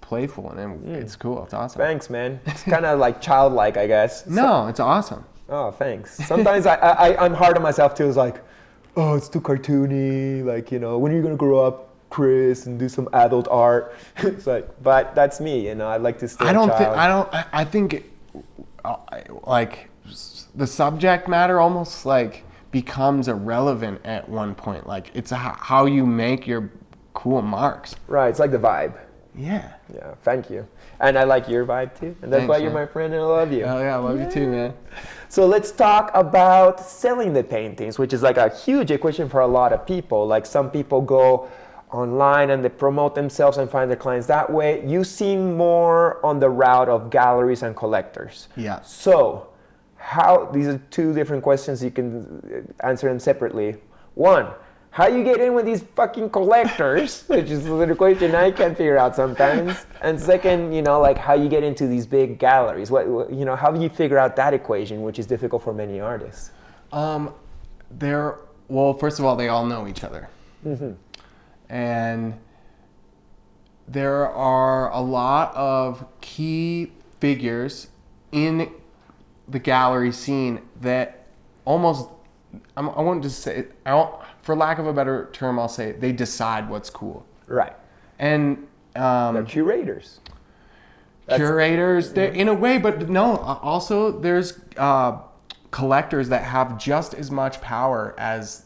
A: playful and it's cool. It's awesome.
B: Thanks, man. It's kind of like childlike, I guess.
A: No, it's awesome.
B: Oh, thanks. Sometimes I'm hard on myself too. It's like, oh, it's too cartoony. Like, when are you gonna grow up, Chris, and do some adult art? It's like, but that's me. I like to stay.
A: I think like the subject matter almost like becomes irrelevant at one point. Like it's how you make your cool marks.
B: Right. It's like the vibe.
A: Yeah.
B: Yeah. Thank you. And I like your vibe too. And that's
A: Thanks,
B: why you're
A: man.
B: my friend, and I love you.
A: Oh yeah, I love you too, man.
B: So let's talk about selling the paintings, which is like a huge equation for a lot of people. Like some people go online and they promote themselves and find their clients that way. You seem more on the route of galleries and collectors.
A: Yeah.
B: So these are two different questions. You can answer them separately. One, how you get in with these fucking collectors, which is an equation I can't figure out sometimes. And second, like how you get into these big galleries. How do you figure out that equation, which is difficult for many artists?
A: Well, first of all, they all know each other. Mm-hmm. And there are a lot of key figures in the gallery scene that almost, I won't just say, for lack of a better term, I'll say they decide what's cool.
B: Right.
A: And
B: they're curators.
A: Curators, in a way, but no, also there's collectors that have just as much power as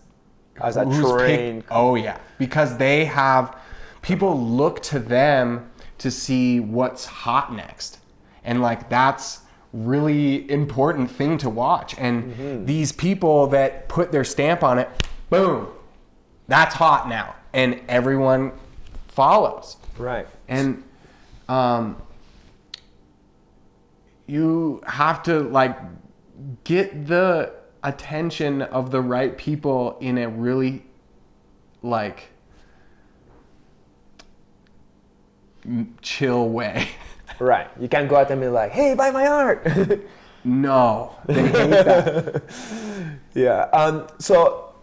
B: a trained.
A: Oh yeah, because they have, people look to them to see what's hot next, and like that's really important thing to watch. And these people that put their stamp on it, boom, that's hot now, and everyone follows.
B: Right.
A: And you have to like get the attention of the right people in a really like chill way.
B: Right. You can't go out there and be like, hey, buy my art.
A: No, they hate that.
B: Yeah. So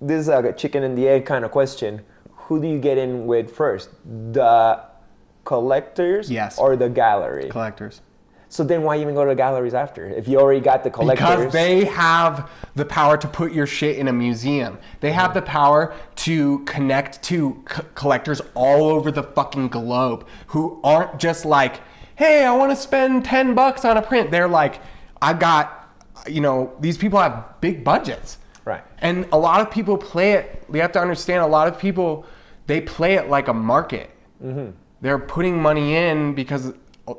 B: this is like a chicken and the egg kind of question. Who do you get in with first? The collectors
A: Yes.
B: or the gallery?
A: Collectors.
B: So then why even go to the galleries after? If you already got the collectors.
A: Because they have the power to put your shit in a museum. They have the power to connect to collectors all over the fucking globe who aren't just like, hey, I want to spend $10 on a print. They're like, I got, these people have big budgets.
B: Right.
A: And a lot of people play it. We have to understand, a lot of people, they play it like a market. Mm-hmm. They're putting money in because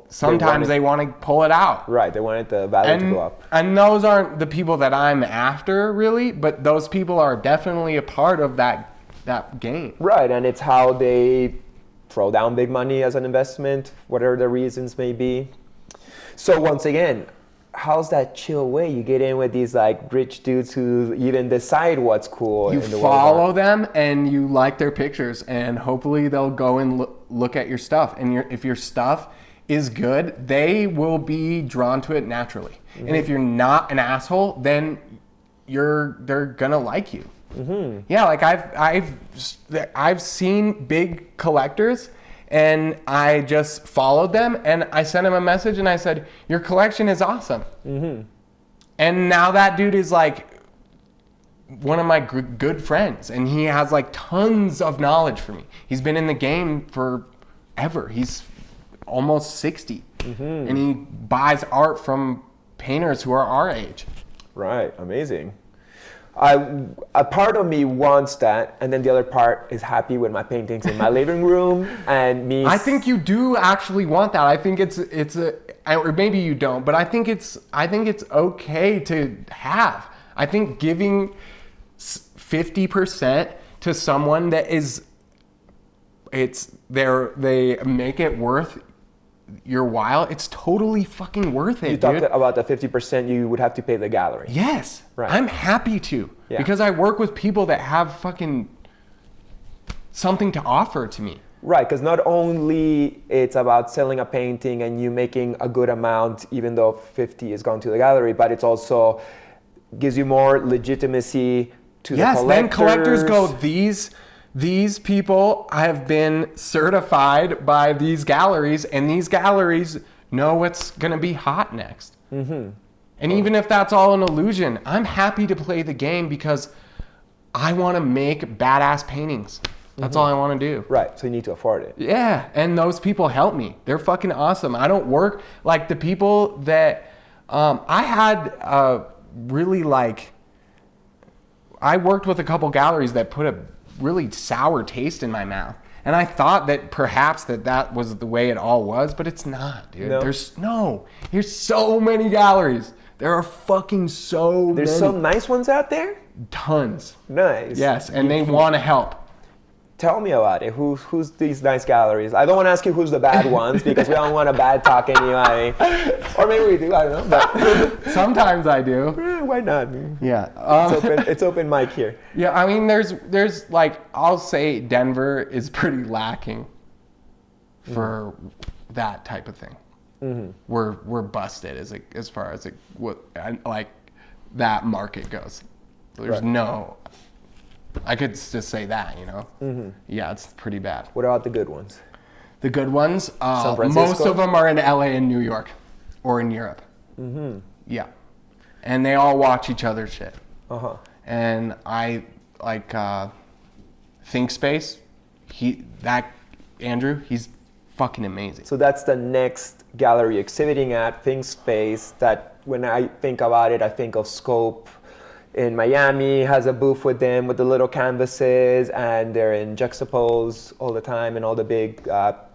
A: sometimes they want to pull it out.
B: Right, they wanted the value to go up.
A: And those aren't the people that I'm after, really, but those people are definitely a part of that game.
B: Right, and it's how they throw down big money as an investment, whatever the reasons may be. So once again, how's that chill way? You get in with these like rich dudes who even decide what's cool.
A: You
B: in the
A: follow them and you like their pictures, and hopefully they'll go and look at your stuff. And if your stuff is good, they will be drawn to it naturally. Mm-hmm. And if you're not an asshole, then they're gonna like you. Mm-hmm. Yeah, like I've seen big collectors, and I just followed them, and I sent him a message, and I said, "Your collection is awesome." Mm-hmm. And now that dude is like one of my good friends, and he has like tons of knowledge for me. He's been in the game forever. He's almost 60, mm-hmm. and he buys art from painters who are our age.
B: Right, amazing. A part of me wants that, and then the other part is happy with my paintings in my living room and me.
A: I think you do actually want that. I think it's or maybe you don't, but I think it's okay to have. I think giving 50% to someone that is, they make it worth your while, it's totally fucking worth it.
B: You talked about the 50% you would have to pay the gallery.
A: Yes.
B: Right.
A: I'm happy to, because I work with people that have fucking something to offer to me.
B: Right, because not only it's about selling a painting and you making a good amount, even though 50 is gone to the gallery, but it's also gives you more legitimacy to the collectors. Yes, then collectors go,
A: these people have been certified by these galleries, and these galleries know what's going to be hot next. Mm-hmm. And even if that's all an illusion, I'm happy to play the game because I want to make badass paintings. That's all I want to do.
B: Right, so you need to afford it.
A: Yeah, and those people help me. They're fucking awesome. I don't work like the people that I had I worked with a couple galleries that put a really sour taste in my mouth. And I thought that perhaps that was the way it all was, but it's not, dude.
B: No.
A: There's so many galleries. There are fucking so many.
B: There's some nice ones out there?
A: Tons.
B: Nice.
A: Yes, and they want to help.
B: Tell me about it. Who's these nice galleries? I don't want to ask you who's the bad ones because we don't want to bad talk anybody. Or maybe we do, I don't know. But
A: sometimes I do.
B: Why not?
A: Yeah.
B: It's open mic here.
A: Yeah, I mean, there's like, I'll say Denver is pretty lacking for that type of thing. Mm-hmm. We're busted as far as that market goes. There's no. I could just say that, Mm-hmm. Yeah, it's pretty bad.
B: What about the good ones?
A: The good ones, most of them are in LA and New York, or in Europe. Mm-hmm. Yeah, and they all watch each other's shit. Uh-huh. And I like Think Space. Andrew, he's fucking amazing.
B: So that's the next gallery exhibiting at Think Space. That when I think about it, I think of Scope. In Miami, has a booth with them with the little canvases, and they're in Juxtapose all the time and all the big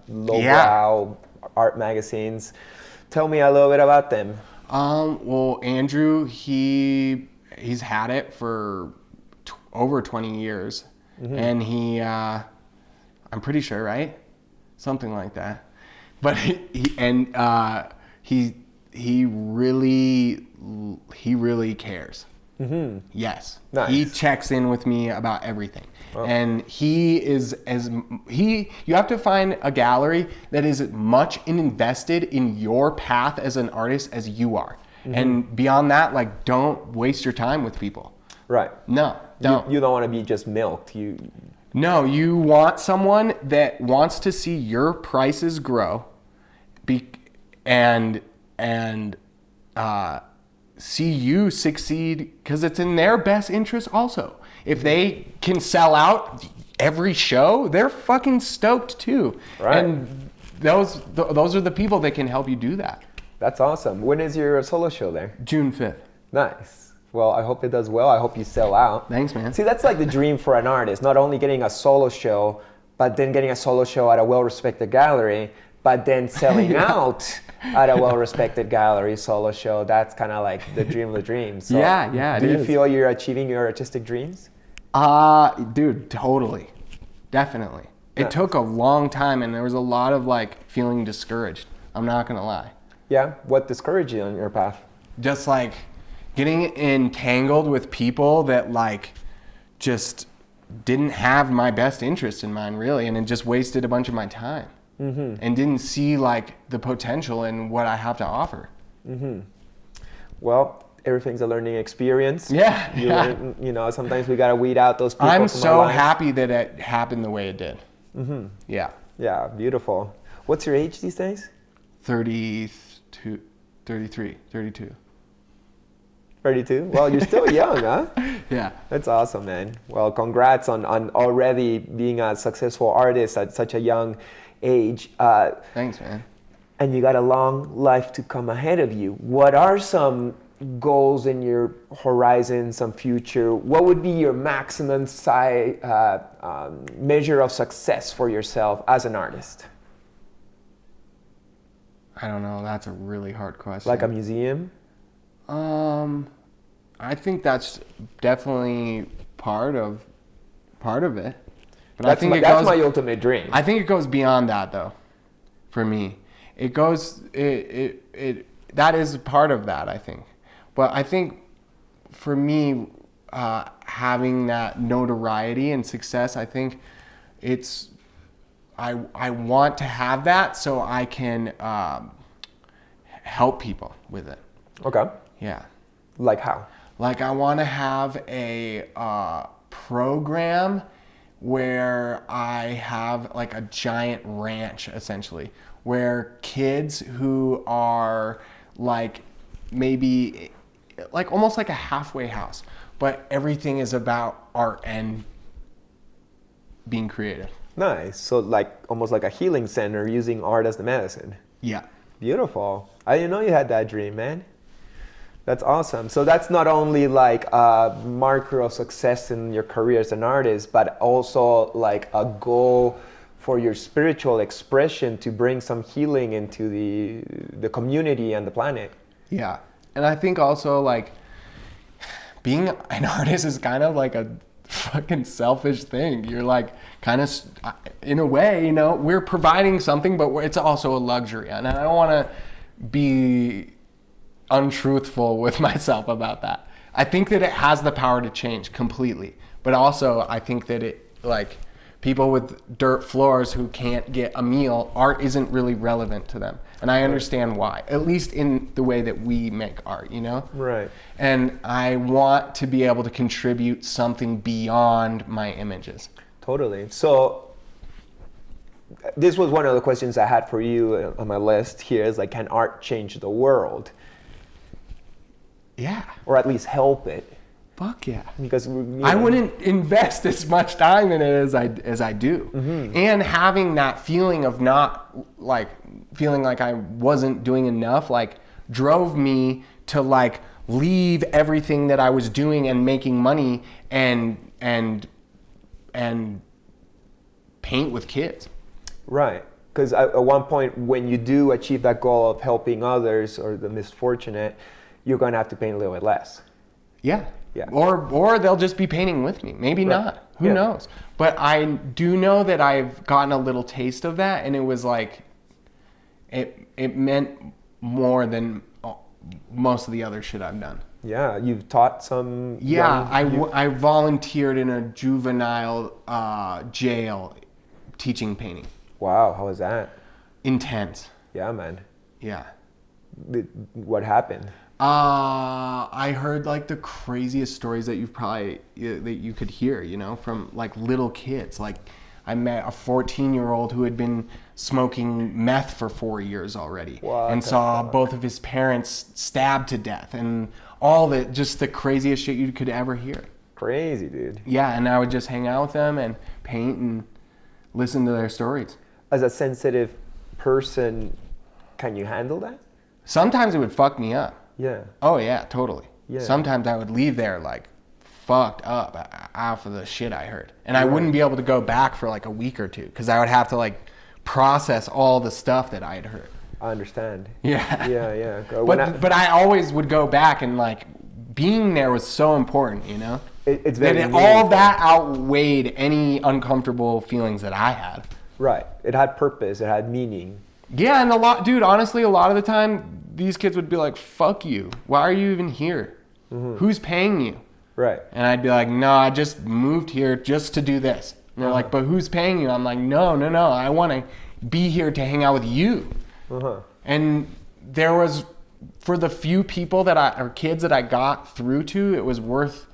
B: lowbrow art magazines. Tell me a little bit about them.
A: Well, Andrew, he's had it for over 20 years, mm-hmm. and I'm pretty sure, right? Something like that. But he really cares. Mm-hmm. Yes. Nice. He checks in with me about everything. Oh. And you have to find a gallery that is as much invested in your path as an artist as you are. Mm-hmm. And beyond that, don't waste your time with people.
B: Right.
A: No, don't.
B: You don't want to be just milked.
A: No, you want someone that wants to see your prices grow and and see you succeed, because it's in their best interest also. If they can sell out every show, they're fucking stoked too.
B: Right.
A: And those are the people that can help you do that.
B: That's awesome. When is your solo show there?
A: June 5th.
B: Nice. Well, I hope it does well. I hope you sell out.
A: Thanks, man.
B: See, that's like the dream for an artist. Not only getting a solo show, but then getting a solo show at a well-respected gallery, but then selling out at a well-respected gallery solo show. That's kind of like the dream of the dreams. So
A: Yeah,
B: do
A: it
B: you
A: is.
B: feel you're achieving your artistic dreams?
A: Dude, totally. Definitely. It took a long time, and there was a lot of like feeling discouraged. I'm not gonna lie.
B: Yeah? What discouraged you on your path?
A: Just like getting entangled with people that like just didn't have my best interest in mind, really, and it just wasted a bunch of my time. And didn't see like the potential in what I have to offer.
B: Well, everything's a learning experience.
A: Yeah.
B: You learn, you know, sometimes we gotta weed out those people.
A: I'm
B: from our
A: so
B: lives.
A: happy that it happened the way it did. Yeah.
B: Yeah, beautiful. What's your age these days?
A: 32, 33, 32.
B: 32? Well, you're still young, huh?
A: Yeah.
B: That's awesome, man. Well, congrats on already being a successful artist at such a young age.
A: Thanks, man.
B: And you got a long life to come ahead of you. What are some goals in your horizon, some future? What would be your maximum measure of success for yourself as an artist?
A: I don't know. That's a really hard question.
B: Like a museum?
A: I think that's definitely part of it. But
B: That's, that's my ultimate dream.
A: I think it goes beyond that, though. For me, it goes. That is part of that, I think. But I think for me, having that notoriety and success, I think it's. I want to have that so I can help people with it.
B: Okay.
A: Yeah.
B: Like how?
A: Like I want to have a program where I have like a giant ranch, essentially, where kids who are like maybe like almost like a halfway house, but everything is about art and being creative.
B: Nice. So like almost like a healing center using art as the medicine.
A: Yeah.
B: Beautiful. I didn't know you had that dream, man. That's awesome. So that's not only like a marker of success in your career as an artist, but also like a goal for your spiritual expression to bring some healing into the community and the planet.
A: Yeah. And I think also like being an artist is kind of like a fucking selfish thing. You're like kind of, in a way, you know, we're providing something, but it's also a luxury. And I don't want to be untruthful with myself about that. I think that it has the power to change completely. But also I think that it, like, people with dirt floors who can't get a meal, art isn't really relevant to them. And I understand why, at least in the way that we make art, you know?
B: Right.
A: And I want to be able to contribute something beyond my images.
B: Totally. So this was one of the questions I had for you on my list here is like, can art change the world?
A: Yeah.
B: Or at least help it?
A: Fuck yeah.
B: Because
A: I wouldn't invest as much time in it as I do. Mm-hmm. And having that feeling of not like feeling like I wasn't doing enough, like drove me to like leave everything that I was doing and making money and paint with kids.
B: Right. Because at one point when you do achieve that goal of helping others or the misfortunate, you're going to have to paint a little bit less.
A: Yeah.
B: Yeah.
A: Or they'll just be painting with me. Maybe not. Who knows? But I do know that I've gotten a little taste of that, and it was like, it meant more than most of the other shit I've done.
B: Yeah, you've taught some.
A: Yeah, I volunteered in a juvenile jail teaching painting.
B: Wow, how was that?
A: Intense.
B: Yeah, man.
A: Yeah.
B: What happened?
A: I heard like the craziest stories that that you could hear, you know, from like little kids. Like I met a 14-year-old who had been smoking meth for 4 years already, and saw both of his parents stabbed to death, and all just the craziest shit you could ever hear.
B: Crazy, dude.
A: Yeah, and I would just hang out with them and paint and listen to their stories.
B: As a sensitive person, can you handle that?
A: Sometimes it would fuck me up.
B: Yeah.
A: Oh yeah, totally.
B: Yeah.
A: Sometimes I would leave there like fucked up after the shit I heard. And I wouldn't be able to go back for like a week or two because I would have to like process all the stuff that I had heard.
B: I understand.
A: Yeah.
B: Yeah.
A: But I always would go back, and like being there was so important, you know?
B: It's very
A: all that outweighed any uncomfortable feelings that I had.
B: Right. It had purpose. It had meaning.
A: Yeah, and honestly, a lot of the time, these kids would be like, fuck you. Why are you even here? Who's paying you?
B: Right.
A: And I'd be like, no, I just moved here just to do this. And they're like, but who's paying you? I'm like, no, I want to be here to hang out with you. And there was, for the few people or kids that I got through to, it was worth,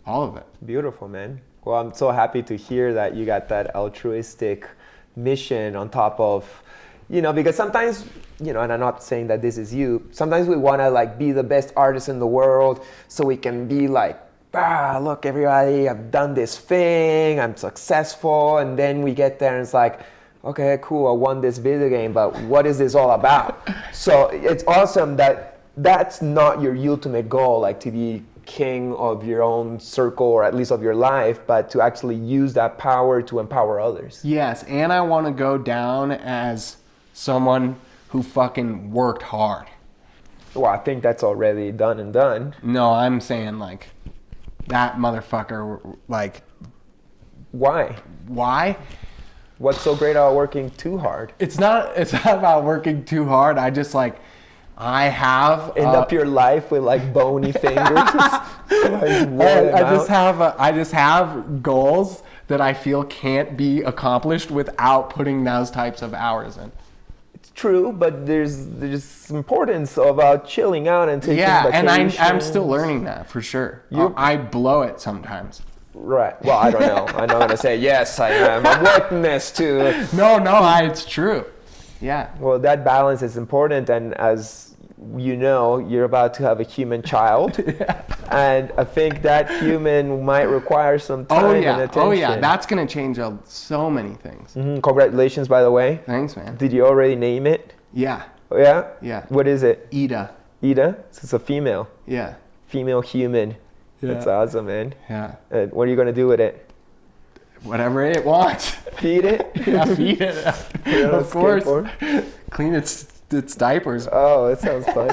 A: all of it.
B: Beautiful, man. Well, I'm so happy to hear that you got that altruistic mission on top of, because sometimes, and I'm not saying that this is you, sometimes we want to like be the best artist in the world so we can be like, look, everybody, I've done this thing, I'm successful. And then we get there and it's like, okay, cool, I won this video game, but what is this all about? So it's awesome that that's not your ultimate goal, like to be king of your own circle or at least of your life, but to actually use that power to empower others.
A: Yes, and I want to go down as someone who fucking worked hard.
B: Well, I think that's already done and done.
A: No, I'm saying like that motherfucker, like.
B: Why? What's so great about working too hard?
A: It's not about working too hard. I just like, I have
B: end up your life with like bony fingers.
A: I just have goals that I feel can't be accomplished without putting those types of hours in.
B: It's true, but there's importance about chilling out and taking vacations.
A: And I'm still learning that for sure. I blow it sometimes.
B: Right. Well, I don't know. I'm not gonna say yes. I am a witness to.
A: No, it's true. Yeah.
B: Well, that balance is important, and as you know, you're about to have a human child, and I think that human might require some time and attention.
A: Oh yeah, that's gonna change so many things.
B: Congratulations, by the way.
A: Thanks, man.
B: Did you already name it?
A: Yeah.
B: Oh, yeah?
A: Yeah.
B: What is it?
A: Ida.
B: Ida? So it's a female.
A: Yeah.
B: Female human. Yeah. That's awesome, man.
A: Yeah.
B: What are you gonna do with it? Whatever
A: it wants.
B: Feed it?
A: Yeah, feed it. Of course. Clean its diapers.
B: Oh, that sounds fun.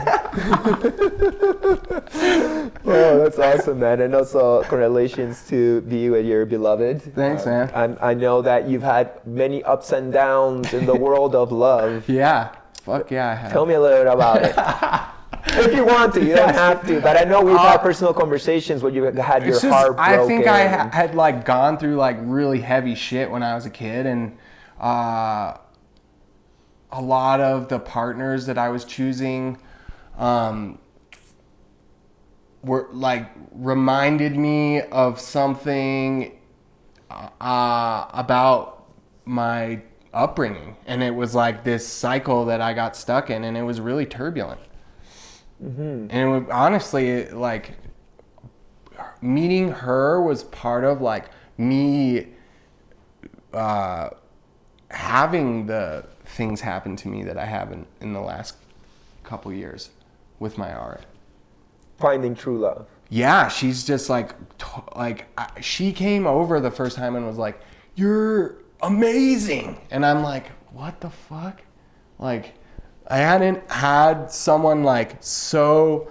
B: Oh, that's awesome, man. And also, congratulations to be with your beloved.
A: Thanks, man.
B: I know that you've had many ups and downs in the world of love.
A: Yeah. Fuck yeah, I have.
B: Tell me a little bit about it. If you want to, you don't have to. But I know we've had personal conversations where you had your heart broken.
A: I think I had like gone through like really heavy shit when I was a kid, and a lot of the partners that I was choosing were like reminded me of something about my upbringing, and it was like this cycle that I got stuck in, and it was really turbulent. And it would, honestly, like meeting her was part of like me having the things happen to me that I have in the last couple years with my art.
B: Finding true love.
A: Yeah, she's just like she came over the first time and was like, "You're amazing," and I'm like, "What the fuck?" Like, I hadn't had someone like so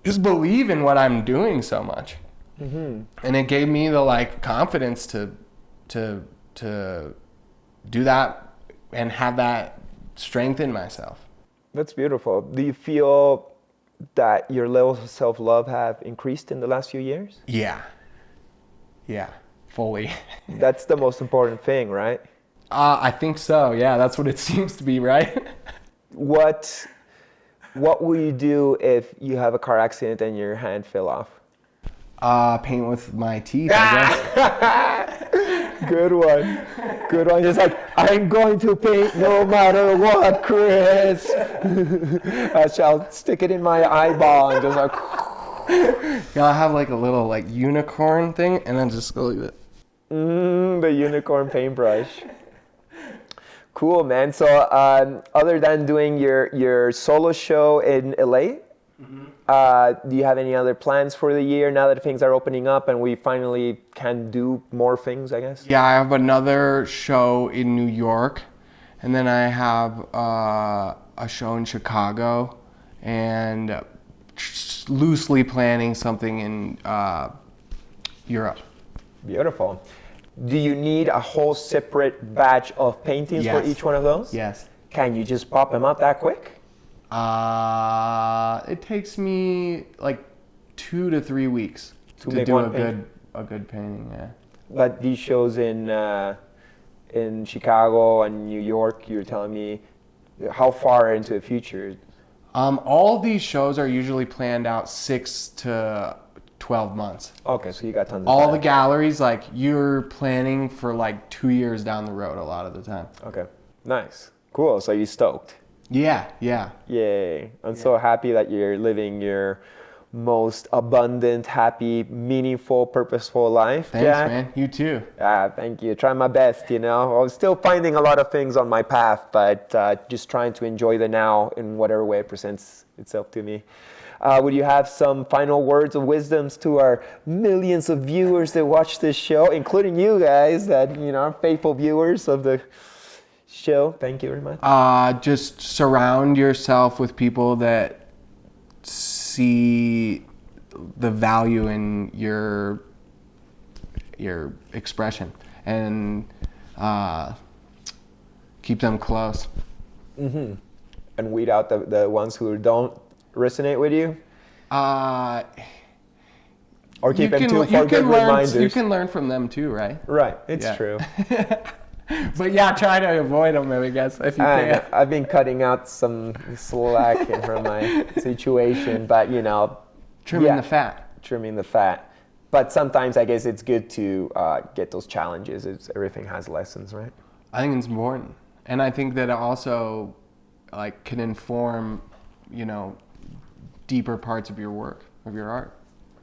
A: just believe in what I'm doing so much, and it gave me the like confidence to do that and have that strength in myself.
B: That's beautiful. Do you feel that your levels of self-love have increased in the last few years?
A: Yeah, fully.
B: That's the most important thing, right?
A: I think so. Yeah, that's what it seems to be, right?
B: What will you do if you have a car accident and your hand fell off?
A: Paint with my teeth, I guess.
B: Good one. Good one. It's like, I'm going to paint no matter what, Chris. I shall stick it in my eyeball and just like.
A: Yeah, I have like a little like unicorn thing, and then just go like that.
B: The unicorn paintbrush. Cool, man. So other than doing your solo show in LA, do you have any other plans for the year now that things are opening up and we finally can do more things, I guess?
A: Yeah, I have another show in New York, and then I have a show in Chicago, and loosely planning something in Europe.
B: Beautiful. Do you need a whole separate batch of paintings for each one of those?
A: Yes.
B: Can you just pop them up that quick?
A: It takes me like 2 to 3 weeks to
B: make
A: do
B: one
A: a good painting. Yeah.
B: But these shows in Chicago and New York, you're telling me, how far into the future?
A: All of these shows are usually planned out 6 to 12 months.
B: Okay, so you got tons of
A: all
B: time.
A: the galleries, like you're planning for like 2 years down the road a lot of the time.
B: Okay, nice, cool. So you stoked?
A: Yeah.
B: Yay! I'm so happy that you're living your most abundant, happy, meaningful, purposeful life.
A: Thanks,
B: Jack.
A: man. You too.
B: Thank you. Try my best, you know. I'm still finding a lot of things on my path, but just trying to enjoy the now in whatever way it presents itself to me. Would you have some final words of wisdoms to our millions of viewers that watch this show, including you guys that, you know, are faithful viewers of the show? Thank you very much.
A: Just surround yourself with people that see the value in your expression, and keep them close.
B: Mm-hmm. And weed out the ones who don't resonate with you? Or keep them too for good reminders?
A: You can learn from them too, right?
B: Right, it's true.
A: But yeah, try to avoid them, I guess, if you can.
B: I've been cutting out some slack from my situation, but you know.
A: Trimming the fat.
B: Trimming the fat. But sometimes I guess it's good to get those challenges. Everything has lessons, right?
A: I think it's important. And I think that it also like can inform, you know, deeper parts of your work, of your art.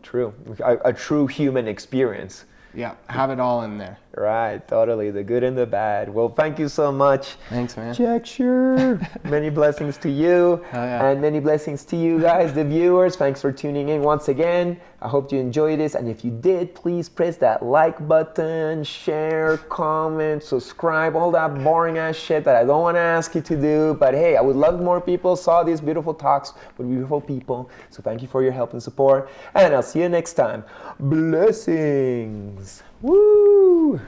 B: True. A true human experience.
A: Yeah, have it all in there.
B: Right, totally. The good and the bad. Well, thank you so much.
A: Thanks, man.
B: Jack Shure. Many blessings to you.
A: Hell yeah.
B: And many blessings to you guys, the viewers. Thanks for tuning in once again. I hope you enjoyed this. And if you did, please press that like button, share, comment, subscribe, all that boring ass shit that I don't want to ask you to do. But hey, I would love more people saw these beautiful talks with beautiful people. So thank you for your help and support. And I'll see you next time. Blessings. Woo!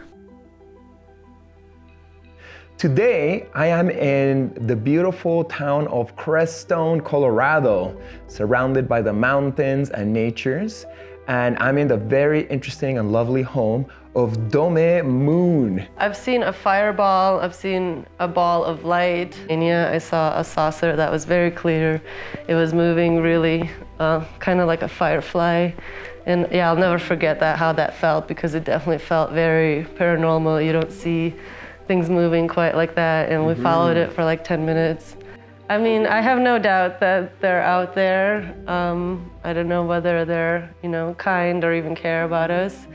B: Today, I am in the beautiful town of Crestone, Colorado, surrounded by the mountains and natures, and I'm in the very interesting and lovely home of Dome Moon.
D: I've seen a fireball, I've seen a ball of light. And yeah, I saw a saucer that was very clear. It was moving really kind of like a firefly. And yeah, I'll never forget how that felt, because it definitely felt very paranormal. You don't see things moving quite like that, and we followed it for like 10 minutes. I mean, I have no doubt that they're out there. I don't know whether they're, you know, kind or even care about us.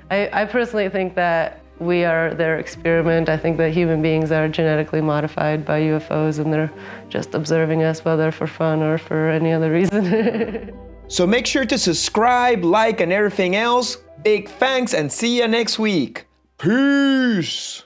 D: I personally think that we are their experiment. I think that human beings are genetically modified by UFOs, and they're just observing us, whether for fun or for any other reason.
B: So make sure to subscribe, like, and everything else. Big thanks, and see you next week. Peace!